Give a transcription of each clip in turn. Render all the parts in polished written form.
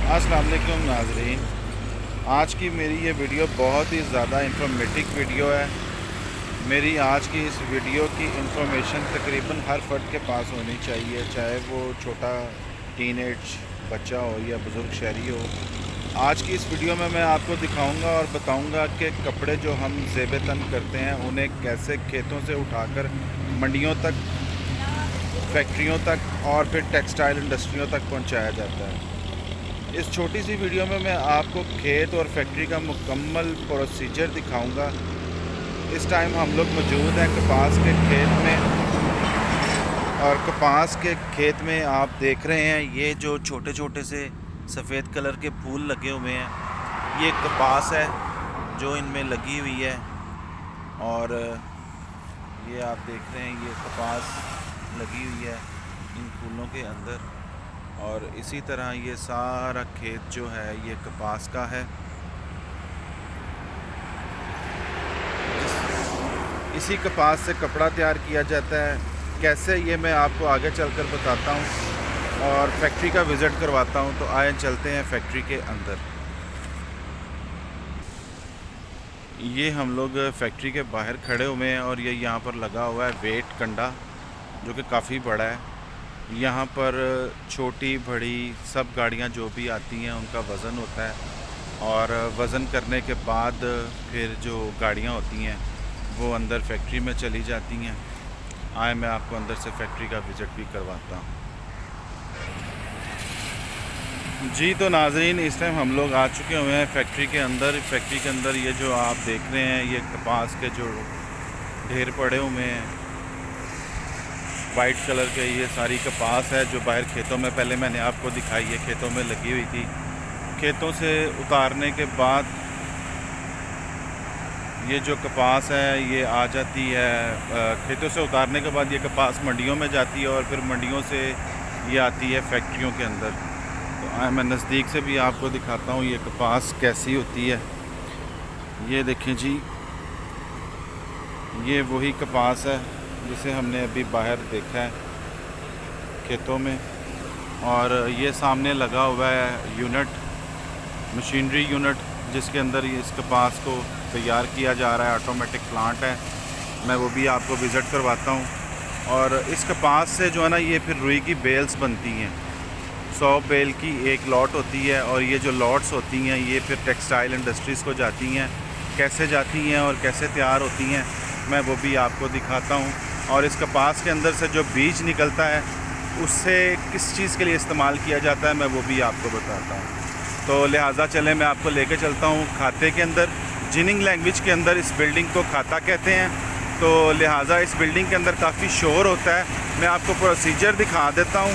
अस्सलाम वालेकुम नाज़रीन। आज की मेरी ये वीडियो बहुत ही ज़्यादा इंफॉर्मेटिव वीडियो है। मेरी आज की इस वीडियो की इंफॉर्मेशन तकरीबन हर फर्द के पास होनी चाहिए, चाहे वो छोटा टीनेज बच्चा हो या बुज़ुर्ग शहरी हो। आज की इस वीडियो में मैं आपको दिखाऊंगा और बताऊंगा कि कपड़े जो हम ज़ेब तन करते हैं उन्हें कैसे खेतों से उठाकर मंडियों तक, फैक्ट्रियों तक और फिर टेक्सटाइल इंडस्ट्रियों तक पहुंचाया जाता है। इस छोटी सी वीडियो में मैं आपको खेत और फैक्ट्री का मुकम्मल प्रोसीजर दिखाऊंगा। इस टाइम हम लोग मौजूद हैं कपास के खेत में, और कपास के खेत में आप देख रहे हैं ये जो छोटे छोटे से सफ़ेद कलर के फूल लगे हुए हैं, ये कपास है जो इनमें लगी हुई है। और ये आप देख रहे हैं ये कपास लगी हुई है इन फूलों के अंदर, और इसी तरह ये सारा खेत जो है ये कपास का है। इसी कपास से कपड़ा तैयार किया जाता है। कैसे, ये मैं आपको आगे चलकर बताता हूँ और फैक्ट्री का विज़िट करवाता हूँ। तो आए चलते हैं फैक्ट्री के अंदर। ये हम लोग फैक्ट्री के बाहर खड़े हुए हैं और ये यहाँ पर लगा हुआ है वेट कंडा, जो कि काफ़ी बड़ा है। यहाँ पर छोटी बड़ी सब गाड़ियाँ जो भी आती हैं उनका वज़न होता है, और वज़न करने के बाद फिर जो गाड़ियाँ होती हैं वो अंदर फैक्ट्री में चली जाती हैं। आए मैं आपको अंदर से फैक्ट्री का विज़िट भी करवाता हूँ। जी तो नाज़रीन, इस टाइम हम लोग आ चुके हुए हैं फैक्ट्री के अंदर। फैक्ट्री के अंदर ये जो आप देख रहे हैं ये कपास के जो ढेर पड़े हुए हैं वाइट कलर के, ये सारी कपास है जो बाहर खेतों में पहले मैंने आपको दिखाई है, खेतों में लगी हुई थी। खेतों से उतारने के बाद ये जो कपास है ये आ जाती है, खेतों से उतारने के बाद ये कपास मंडियों में जाती है और फिर मंडियों से ये आती है फैक्ट्रियों के अंदर। तो मैं नज़दीक से भी आपको दिखाता हूँ ये कपास कैसी होती है। ये देखें जी, ये वही कपास है जिसे हमने अभी बाहर देखा है खेतों में। और ये सामने लगा हुआ है यूनिट, मशीनरी यूनिट, जिसके अंदर इस कपास को तैयार किया जा रहा है। ऑटोमेटिक प्लांट है, मैं वो भी आपको विज़िट करवाता हूँ। और इस कपास से जो है ना ये फिर रुई की बेल्स बनती हैं। 100 बेल की एक लॉट होती है, और ये जो लॉट्स होती हैं ये फिर टेक्सटाइल इंडस्ट्रीज़ को जाती हैं। कैसे जाती हैं और कैसे तैयार होती हैं मैं वो भी आपको दिखाता हूँ। और इस कपास के अंदर से जो बीज निकलता है उससे किस चीज़ के लिए इस्तेमाल किया जाता है मैं वो भी आपको बताता हूँ। तो लिहाजा चलें मैं आपको लेके चलता हूँ खाते के अंदर। जिनिंग लैंग्वेज के अंदर इस बिल्डिंग को खाता कहते हैं। तो लिहाजा इस बिल्डिंग के अंदर काफ़ी शोर होता है। मैं आपको प्रोसीजर दिखा देता हूँ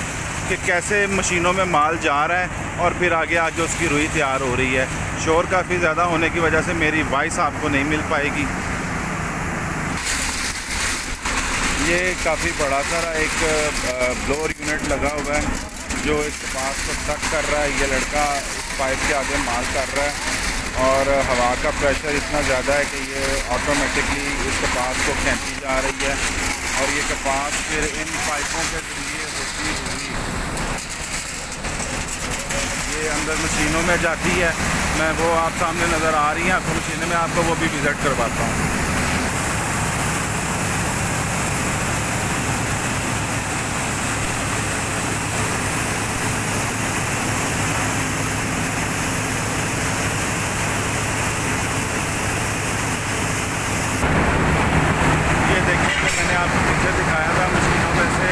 कि कैसे मशीनों में माल जा रहा है और फिर आगे आगे उसकी रुई तैयार हो रही है। शोर काफ़ी ज़्यादा होने की वजह से मेरी वॉइस आपको नहीं मिल पाएगी। ये काफ़ी बड़ा सारा एक ब्लोअर यूनिट लगा हुआ है जो इस कपास को टक कर रहा है। ये लड़का इस पाइप के आगे माल कर रहा है और हवा का प्रेशर इतना ज़्यादा है कि ये ऑटोमेटिकली इस कपास को खींची जा रही है, और ये कपास फिर इन पाइपों के जरिए होती हुई ये अंदर मशीनों में जाती है। मैं वो आप सामने नज़र आ रही हैं आपको मशीनें, में आपको वो भी विज़िट करवाता हूँ। मैंने आपको पीछे दिखाया था मशीनों में से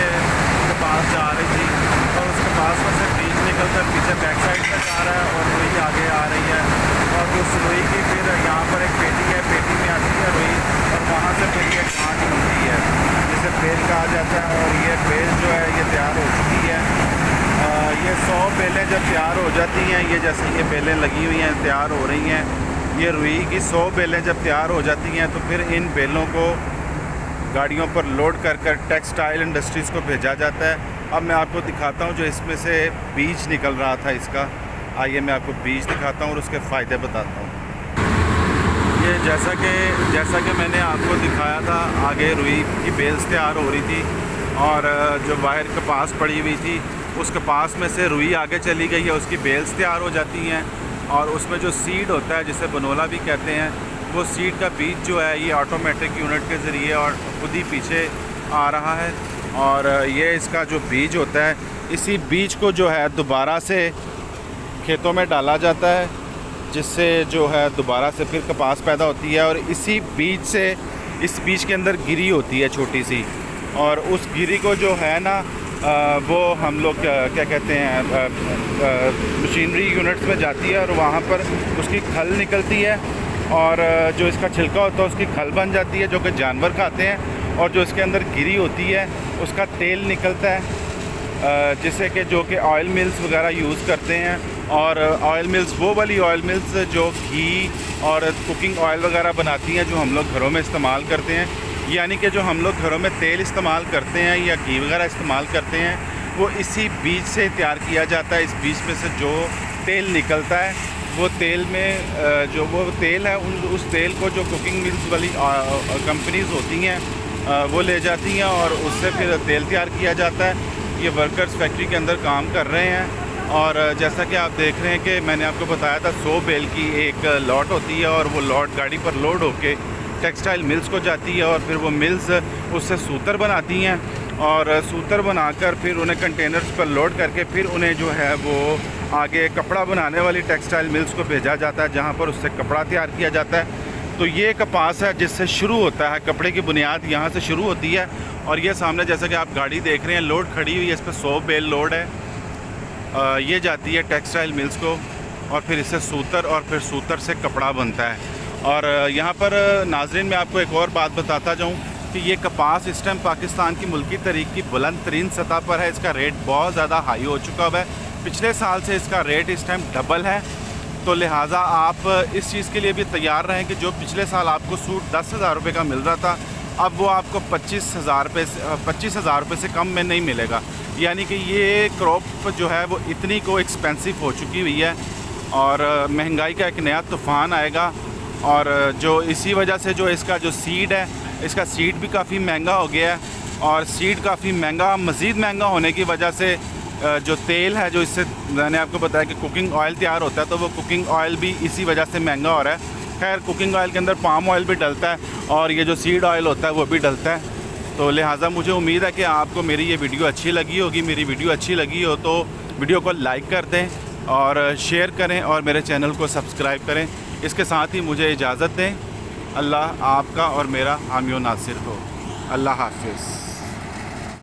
कपास जा रही थी, और उस कपास में से बीज निकल कर पीछे बैक साइड में जा रहा है और रुई आगे आ रही है। और उस रुई की फिर यहाँ पर एक पेटी है, पेटी में आती है रुई, और वहाँ से फिर ये गांठ बनती है जिसे बेल कहा जाता है। और ये बेल जो है ये तैयार हो चुकी है। ये 100 बेलें जब तैयार हो जाती हैं, ये जैसे ये बेलें लगी हुई हैं तैयार हो रही हैं, ये रुई की 100 बेलें जब तैयार हो जाती हैं तो फिर इन बेलों को गाड़ियों पर लोड कर कर टेक्सटाइल इंडस्ट्रीज़ को भेजा जाता है। अब मैं आपको दिखाता हूँ जो इसमें से बीज निकल रहा था इसका। आइए मैं आपको बीज दिखाता हूँ और उसके फ़ायदे बताता हूँ। ये जैसा कि मैंने आपको दिखाया था, आगे रुई की बेल्स तैयार हो रही थी और जो बाहर कपास पड़ी हुई थी उस कपास में से रुई आगे चली गई है, उसकी बेल्स तैयार हो जाती हैं और उसमें जो सीड होता है जिसे बनोला भी कहते हैं, वो सीड का बीज जो है ये ऑटोमेटिक यूनिट के ज़रिए और खुद ही पीछे आ रहा है। और ये इसका जो बीज होता है, इसी बीज को जो है दोबारा से खेतों में डाला जाता है, जिससे जो है दोबारा से फिर कपास पैदा होती है। और इसी बीज से, इस बीज के अंदर गिरी होती है छोटी सी, और उस गिरी को जो है ना वो हम लोग क्या कहते हैं, मशीनरी यूनिट्स में जाती है और वहाँ पर उसकी खल निकलती है और जो इसका छिलका होता है उसकी खल बन जाती है, जो कि जानवर खाते हैं। और जो इसके अंदर गिरी होती है उसका तेल निकलता है, जिसे कि जो कि ऑयल मिल्स वगैरह यूज़ करते हैं। और ऑयल मिल्स वो वाली ऑयल मिल्स जो घी और कुकिंग ऑयल वगैरह बनाती हैं, जो हम लोग घरों में इस्तेमाल करते हैं। यानी कि जो हम लोग घरों में तेल इस्तेमाल करते हैं या घी वगैरह इस्तेमाल करते हैं, वो इसी बीज से तैयार किया जाता है। इस बीज में से जो तेल निकलता है, वो तेल में जो वो तेल है, उस तेल को जो कुकिंग मिल्स वाली कंपनीज़ होती हैं वो ले जाती हैं और उससे फिर तेल तैयार किया जाता है। ये वर्कर्स फैक्ट्री के अंदर काम कर रहे हैं। और जैसा कि आप देख रहे हैं कि मैंने आपको बताया था 100 बेल की एक लॉट होती है और वो लॉट गाड़ी पर लोड होके टेक्सटाइल मिल्स को जाती है और फिर वो मिल्स उससे सूतर बनाती हैं और सूतर बनाकर फिर उन्हें कंटेनर्स पर लोड करके फिर उन्हें जो है वो आगे कपड़ा बनाने वाली टेक्सटाइल मिल्स को भेजा जाता है, जहाँ पर उससे कपड़ा तैयार किया जाता है। तो ये कपास है जिससे शुरू होता है, कपड़े की बुनियाद यहाँ से शुरू होती है। और ये सामने जैसा कि आप गाड़ी देख रहे हैं, लोड खड़ी हुई है, इस पर 100 बेल लोड है। ये जाती है टेक्सटाइल मिल्स को और फिर इससे सूतर और फिर सूतर से कपड़ा बनता है। और यहाँ पर नाज़रीन मैं आपको एक और बात बताता जाऊँ कि ये कपास इस टाइम पाकिस्तान की मुल्की तरीक़ की बुलंद तरीन सतह पर है। इसका रेट बहुत ज़्यादा हाई हो चुका हुआ है, पिछले साल से इसका रेट इस टाइम डबल है। तो लिहाजा आप इस चीज़ के लिए भी तैयार रहें कि जो पिछले साल आपको सूट 10,000 रुपये का मिल रहा था, अब वो आपको 25,000 रुपये से कम में नहीं मिलेगा। यानी कि ये क्रॉप जो है वो इतनी को एक्सपेंसिव हो चुकी हुई है और महंगाई का एक नया तूफ़ान आएगा। और जो इसी वजह से जो इसका जो सीड है, इसका सीड भी काफ़ी महंगा हो गया है। और सीड काफ़ी महंगा, मज़ीद महंगा होने की वजह से जो तेल है, जो इससे मैंने आपको बताया कि कुकिंग ऑयल तैयार होता है, तो वो कुकिंग ऑयल भी इसी वजह से महंगा हो रहा है। खैर, कुकिंग ऑयल के अंदर पाम ऑयल भी डलता है और ये जो सीड ऑयल होता है वो भी डलता है। तो लिहाजा मुझे उम्मीद है कि आपको मेरी ये वीडियो अच्छी लगी होगी। मेरी वीडियो अच्छी लगी हो तो वीडियो को लाइक कर दें और शेयर करें और मेरे चैनल को सब्सक्राइब करें। इसके साथ ही मुझे इजाज़त दें। अल्लाह आपका और मेरा हामी व नासिर हो। अल्लाह हाफ़िज़।